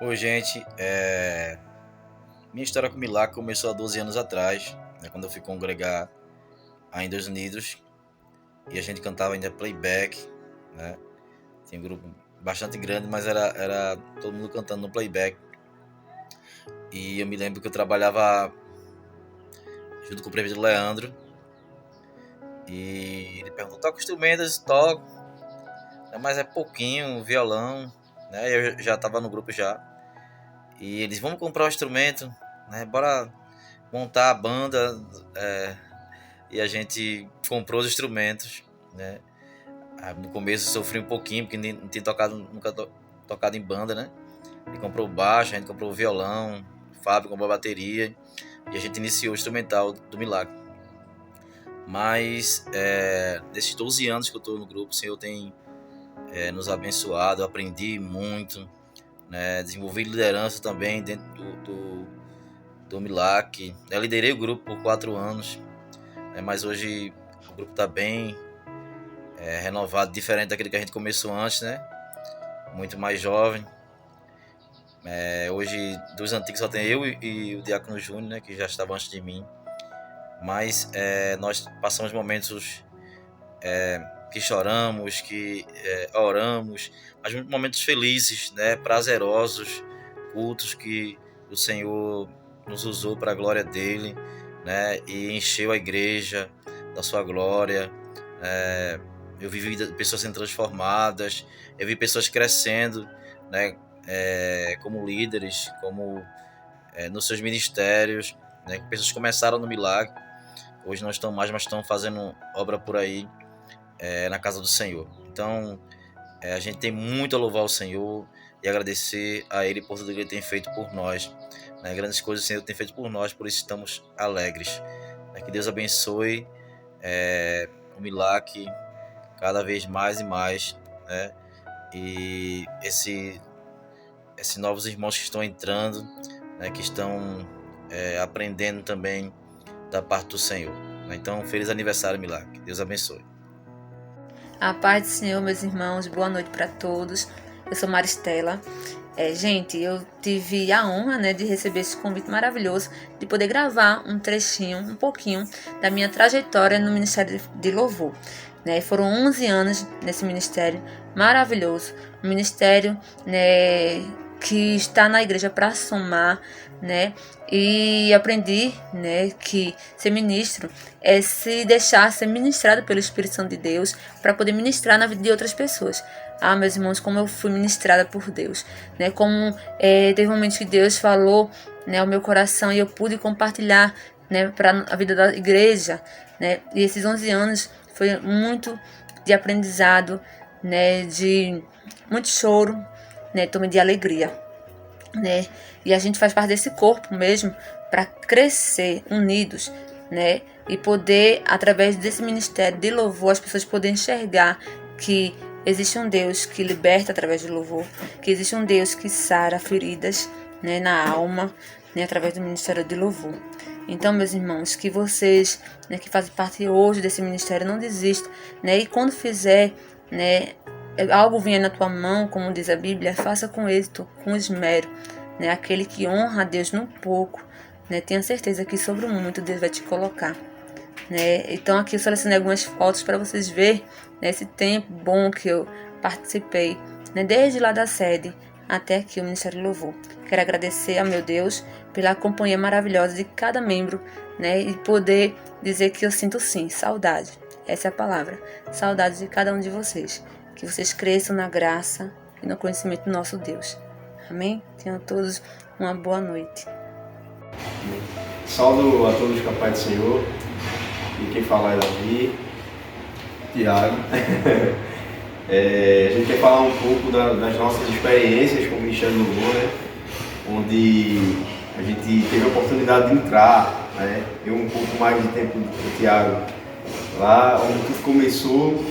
Oi, gente. Minha história com o Milagre começou há 12 anos atrás, né, quando eu fui congregar aí em Dois Unidos e a gente cantava ainda playback, né? Tinha um grupo bastante grande, mas era todo mundo cantando no playback. E eu me lembro que eu trabalhava junto com o prefeito Leandro e ele perguntou: toca instrumentos? Toco, né, mas é pouquinho, violão, né? Eu já estava no grupo já. E eles: vamos comprar um instrumento, né? Bora montar a banda. é, e a gente comprou os instrumentos, né? No começo eu sofri um pouquinho, porque não tinha tocado, nunca tocado em banda, né? E comprou o baixo, a gente comprou o violão, o Fábio comprou a bateria, e a gente iniciou o instrumental do Milagre. Mas, nesses 12 anos que eu estou no grupo, o Senhor tem nos abençoado, eu aprendi muito, né? Desenvolvi liderança também dentro do Milagre. Eu liderei o grupo por 4 anos, né? Mas hoje o grupo está bem renovado, diferente daquele que a gente começou antes, né? Muito mais jovem. Hoje, dos antigos, só tem eu e o Diácono Júnior, né? Que já estava antes de mim. Mas nós passamos momentos que choramos, que oramos, mas momentos felizes, né? Prazerosos, cultos que o Senhor nos usou para a glória dele, né? E encheu a igreja da sua glória. Eu vi pessoas sendo transformadas, eu vi pessoas crescendo, né? Como líderes, como nos seus ministérios, né? Pessoas começaram no Milagre, hoje não estão mais, mas estão fazendo obra por aí, na casa do Senhor. Então, a gente tem muito a louvar o Senhor e agradecer a Ele por tudo que Ele tem feito por nós, né? Grandes coisas o Senhor tem feito por nós, por isso estamos alegres. Que Deus abençoe o Milagre cada vez mais e mais, né? E esses novos irmãos que estão entrando, né? Que estão aprendendo também da parte do Senhor, né? Então, feliz aniversário, Milagre. Deus abençoe. A paz do Senhor, meus irmãos, boa noite para todos. Eu sou Maristela. Gente, eu tive a honra, né, de receber esse convite maravilhoso de poder gravar um trechinho, um pouquinho da minha trajetória no Ministério de Louvor. Né? Foram 11 anos nesse ministério maravilhoso, um ministério, né, que está na igreja para somar, né? E aprendi, né, que ser ministro é se deixar ser ministrado pelo Espírito Santo de Deus para poder ministrar na vida de outras pessoas. Ah, meus irmãos, como eu fui ministrada por Deus, né? Como teve um momento que Deus falou, né, ao meu coração e eu pude compartilhar, né, para a vida da igreja, né? E esses 11 anos foi muito de aprendizado, né, de muito choro, né, também de alegria, né? E a gente faz parte desse corpo mesmo para crescer unidos, né? E poder, através desse ministério de louvor, as pessoas poderem enxergar que existe um Deus que liberta através do louvor, que existe um Deus que sara feridas, né, na alma, né, através do ministério de louvor. Então, meus irmãos, que vocês, né, que fazem parte hoje desse ministério, não desistam, né? E quando fizer, né, algo venha na tua mão, como diz a Bíblia, faça com êxito, com esmero, né? Aquele que honra a Deus no pouco, né? Tenha certeza que sobre o muito Deus vai te colocar, né? Então aqui eu selecionei algumas fotos para vocês verem, né, esse tempo bom que eu participei, né, desde lá da sede até aqui o Ministério Louvor. Quero agradecer ao meu Deus pela companhia maravilhosa de cada membro, né, e poder dizer que eu sinto sim saudade. Essa é a palavra, saudade de cada um de vocês. Que vocês cresçam na graça e no conhecimento do nosso Deus. Amém? Tenham todos uma boa noite. Saúdo a todos com a paz do Senhor. E quem fala é Davi, Tiago. A gente quer falar um pouco das nossas experiências como Ministério do Louvor, né? Onde a gente teve a oportunidade de entrar, né? Eu um pouco mais de tempo do que o Tiago. Lá onde tudo começou,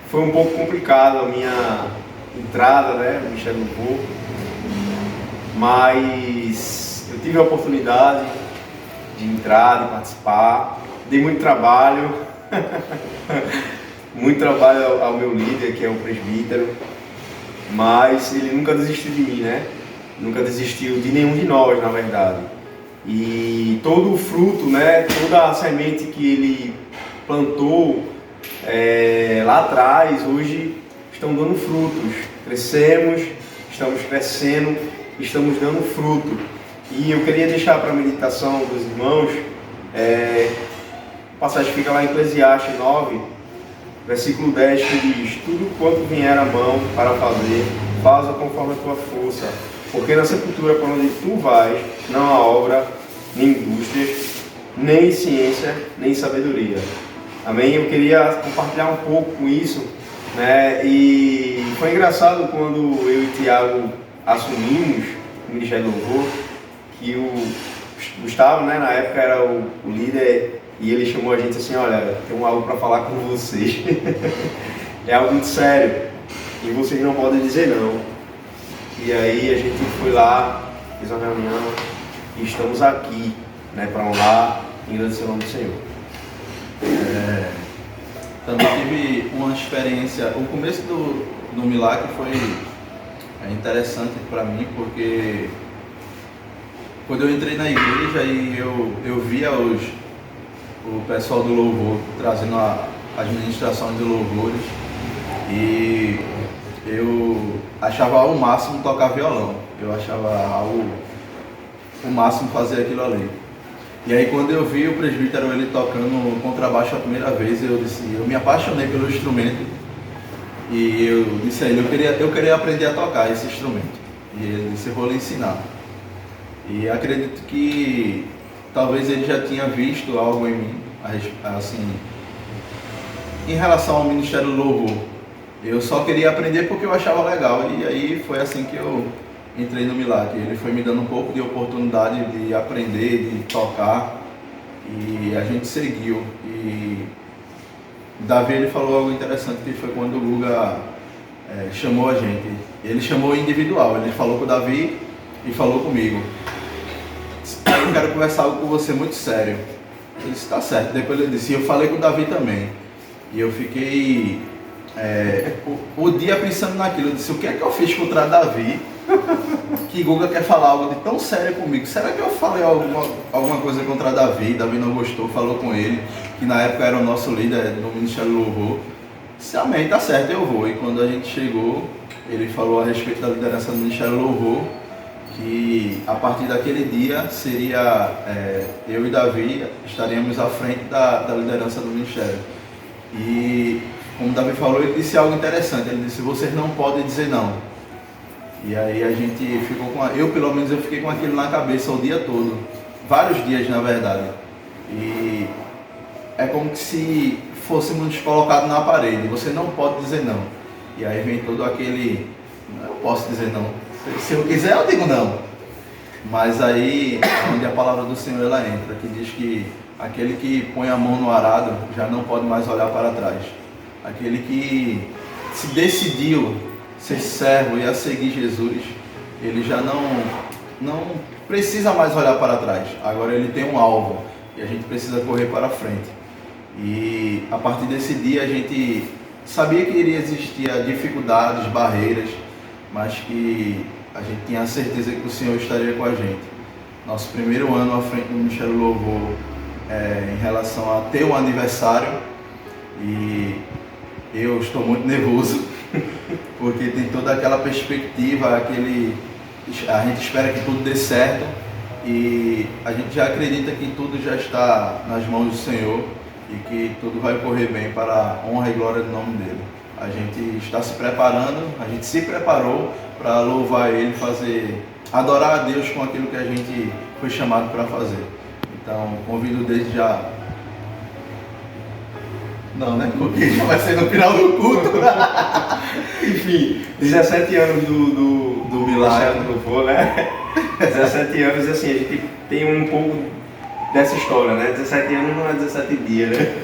foi um pouco complicado a minha entrada, né, no Ministério do Louvor. Mas eu tive a oportunidade de entrar, de participar. Dei muito trabalho, muito trabalho ao meu líder, que é o presbítero, mas ele nunca desistiu de mim, né? nunca desistiu de nenhum de nós, na verdade. E todo o fruto, né, toda a semente que ele plantou lá atrás, hoje estão dando frutos. Crescemos, estamos crescendo, estamos dando fruto. E eu queria deixar para a meditação dos irmãos, a passagem fica lá em Eclesiastes 9, versículo 10, que diz: tudo quanto vier à mão para fazer, faça conforme a tua força, porque na sepultura para onde tu vais, não há obra, nem indústrias, nem ciência, nem sabedoria. Amém? Eu queria compartilhar um pouco com isso, né? E foi engraçado quando eu e Tiago assumimos o Ministério do Louvor, que o Gustavo, né, na época era o líder, e ele chamou a gente assim: olha, tem algo para falar com vocês. É algo muito sério e vocês não podem dizer não. E aí a gente foi lá, fez uma reunião e estamos aqui, né, para honrar e agradecer o nome do Senhor. Também tive uma experiência, o começo do milagre foi interessante para mim, porque quando eu entrei na igreja e eu via o pessoal do louvor trazendo as ministrações de louvores, e eu achava ao máximo tocar violão, eu achava o máximo fazer aquilo ali. E aí quando eu vi o presbítero ele tocando contrabaixo a primeira vez, eu me apaixonei pelo instrumento, e eu disse a ele, eu queria aprender a tocar esse instrumento, e ele disse: eu vou lhe ensinar. E acredito que talvez ele já tinha visto algo em mim, assim, em relação ao Ministério do Louvor. Eu só queria aprender porque eu achava legal, e aí foi assim que eu entrei no milagre. Ele foi me dando um pouco de oportunidade de aprender, de tocar, e a gente seguiu. E Davi, ele falou algo interessante, que foi quando o Guga chamou a gente. Ele chamou individual, ele falou com o Davi e falou comigo: eu quero conversar algo com você muito sério. Eu disse: tá certo. Depois ele disse: eu falei com o Davi também. E eu fiquei o dia pensando naquilo. Eu disse: o que é que eu fiz contra Davi que Guga quer falar algo de tão sério comigo? Será que eu falei alguma coisa contra Davi? Davi não gostou, falou com ele, que na época era o nosso líder no Ministério do Louvor. Disse: amém, tá certo, eu vou. E quando a gente chegou, ele falou a respeito da liderança do Ministério do Louvor, que a partir daquele dia seria eu e Davi estaríamos à frente da liderança do Ministério. E como Davi falou, ele disse algo interessante. Ele disse: vocês não podem dizer não. E aí a gente ficou eu pelo menos eu fiquei com aquilo na cabeça o dia todo, vários dias na verdade. E é como se fôssemos colocados na parede: você não pode dizer não. E aí vem todo aquele: eu posso dizer não, se eu quiser eu digo não. Mas aí é onde a palavra do Senhor ela entra, que diz que aquele que põe a mão no arado já não pode mais olhar para trás. Aquele que se decidiu ser servo e a seguir Jesus, ele já não precisa mais olhar para trás. Agora ele tem um alvo e a gente precisa correr para frente. E a partir desse dia a gente sabia que iria existir dificuldades, barreiras, mas que a gente tinha a certeza que o Senhor estaria com a gente. Nosso primeiro ano à frente do Ministério do Louvor, em relação a ter um aniversário, e eu estou muito nervoso, porque tem toda aquela perspectiva, a gente espera que tudo dê certo, e a gente já acredita que tudo já está nas mãos do Senhor e que tudo vai correr bem para a honra e glória do nome dele. A gente está se preparando, a gente se preparou para louvar ele, adorar a Deus com aquilo que a gente foi chamado para fazer. Então, convido desde já. Não, né? Porque já vai ser no final do culto. Enfim, 17 anos do Milagre do Louvor, né? 17 anos, assim, a gente tem um pouco dessa história, né? 17 anos não é 17 dias, né?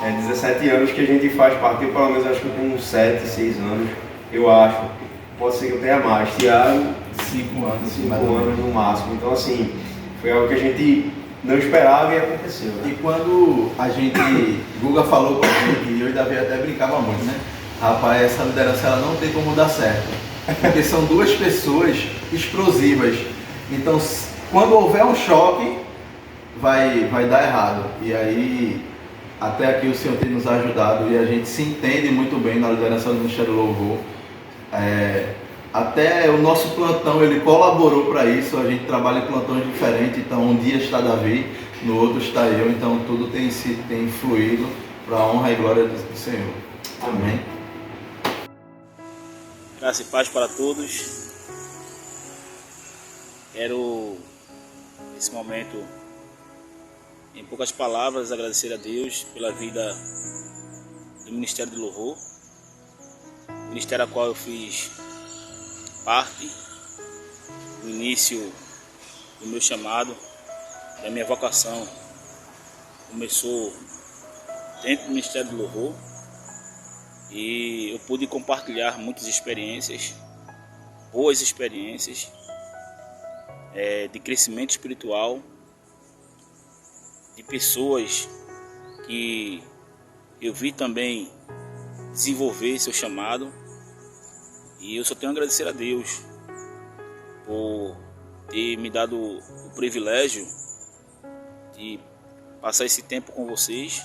É 17 anos que a gente faz parte. Eu, pelo menos, acho que eu tenho uns 7, 6 anos, eu acho. Pode ser que eu tenha mais. Tiago, 5 anos no máximo. Então, assim, foi algo que a gente não esperava e aconteceu, né? E quando Guga falou com a gente, e eu e Davi até brincava muito, né? Rapaz, essa liderança ela não tem como dar certo. porque são duas pessoas explosivas. Então, quando houver um choque, vai dar errado. E aí, até aqui o Senhor tem nos ajudado e a gente se entende muito bem na liderança do Ministério Louvor. Até o nosso plantão, ele colaborou para isso. A gente trabalha em plantões diferentes, então um dia está Davi, no outro está eu, então tudo tem fluído para a honra e glória do Senhor. Amém. Graça e paz para todos. Quero, nesse momento, em poucas palavras, agradecer a Deus pela vida do Ministério do Louvor, ministério a qual eu fiz parte do início do meu chamado, da minha vocação. Começou dentro do Ministério do Louvor e eu pude compartilhar muitas experiências, boas experiências de crescimento espiritual, de pessoas que eu vi também desenvolver seu chamado. E eu só tenho a agradecer a Deus por ter me dado o privilégio de passar esse tempo com vocês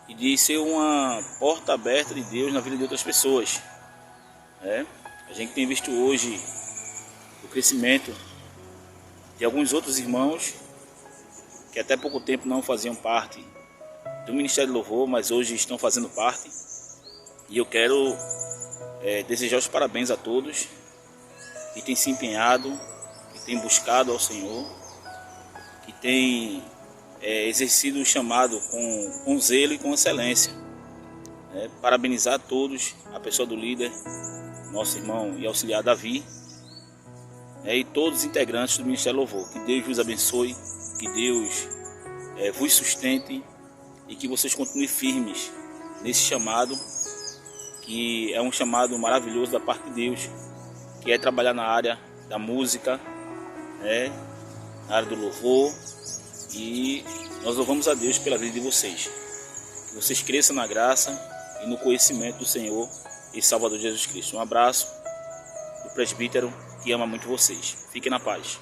e de ser uma porta aberta de Deus na vida de outras pessoas. A gente tem visto hoje o crescimento de alguns outros irmãos que até pouco tempo não faziam parte do Ministério do Louvor, mas hoje estão fazendo parte. E eu quero desejar os parabéns a todos que têm se empenhado, que têm buscado ao Senhor, que têm exercido o chamado com zelo e com excelência. Parabenizar a todos, a pessoa do líder, nosso irmão e auxiliar Davi, e todos os integrantes do Ministério Louvor. Que Deus vos abençoe, que Deus vos sustente e que vocês continuem firmes nesse chamado, que é um chamado maravilhoso da parte de Deus, que é trabalhar na área da música, na área do louvor, e nós louvamos a Deus pela vida de vocês. Que vocês cresçam na graça e no conhecimento do Senhor e Salvador Jesus Cristo. Um abraço do presbítero que ama muito vocês. Fiquem na paz.